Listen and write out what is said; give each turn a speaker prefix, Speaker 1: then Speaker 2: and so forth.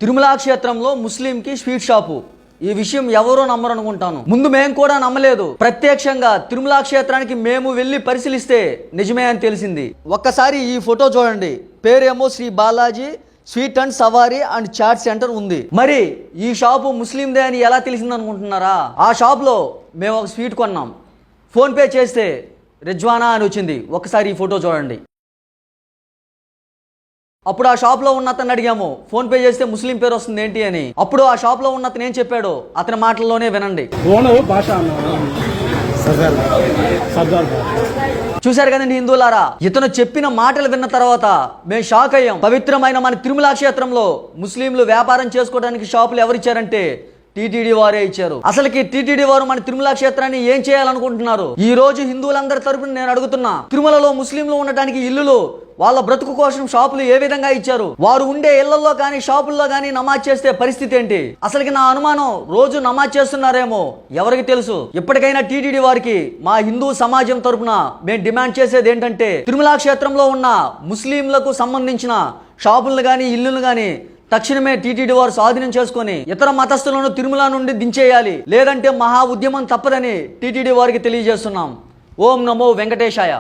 Speaker 1: తిరుమల క్షేత్రంలో ముస్లింకి sweet shop. ఈ విషయం ఎవరో నమ్మరు అనుకుంటాను. ముందు మేము కూడా నమ్మలేదు. ప్రత్యక్షంగా తిరుమల క్షేత్రానికి మేము వెళ్ళి పరిశీలిస్తే నిజమే అని తెలిసింది. ఒక్కసారి ఈ ఫోటో చూడండి. పేరేమో Shri Balaji sweet and savoury and chaat centre ఉంది. మరి ఈ షాపు ముస్లిందే అని ఎలా తెలిసింది అనుకుంటున్నారా? ఆ షాప్లో మేము ఒక స్వీట్ కొన్నాం. ఫోన్పే చేస్తే రిజ్వానా అని వచ్చింది. ఒకసారి ఈ ఫోటో చూడండి. అప్పుడు ఆ షాప్లో ఉన్న అతను అడిగాము, ఫోన్పే చేస్తే ముస్లిం పేరు వస్తుంది ఏంటి అని. అప్పుడు ఆ షాప్లో ఉన్న అతను ఏం చెప్పాడో అతని మాటల్లోనే వినండి. చూశారు కదండి హిందువులారా, ఇతను చెప్పిన మాటలు విన్న తర్వాత మేము షాక్ అయ్యాం. పవిత్రమైన మన తిరుమల క్షేత్రంలో ముస్లింలు వ్యాపారం చేసుకోవడానికి షాపులు ఎవరిచ్చారంటే టీటీడీ వారే ఇచ్చారు. అసలుకి టీటీడీ వారు మన తిరుమల క్షేత్రాన్ని ఏం చేయాలనుకుంటున్నారు? ఈ రోజు హిందువులందరి తరపున నేను అడుగుతున్నా, తిరుమలలో ముస్లింలు ఉండటానికి ఇల్లులు, వాళ్ళ బ్రతుకు కోసం షాపులు ఏ విధంగా ఇచ్చారు? వారు ఉండే ఇళ్లలో కానీ షాపుల్లో కానీ నమాజ్ చేస్తే పరిస్థితి ఏంటి? అసలుకి నా అనుమానం, రోజు నమాజ్ చేస్తున్నారేమో, ఎవరికి తెలుసు. ఇప్పటికైనా టీటీడీ వారికి మా హిందూ సమాజం తరపున మేము డిమాండ్ చేసేది ఏంటంటే, తిరుమల క్షేత్రంలో ఉన్న ముస్లింలకు సంబంధించిన షాపులను కానీ ఇల్లులు కానీ తక్షణమే టీటీడీ వారు స్వాధీనం చేసుకుని ఇతర మతస్థులను తిరుమల నుండి దించేయాలి. లేదంటే మహా ఉద్యమం తప్పదని టీటీడీ వారికి తెలియజేస్తున్నాం. ఓం నమో వెంకటేశాయ.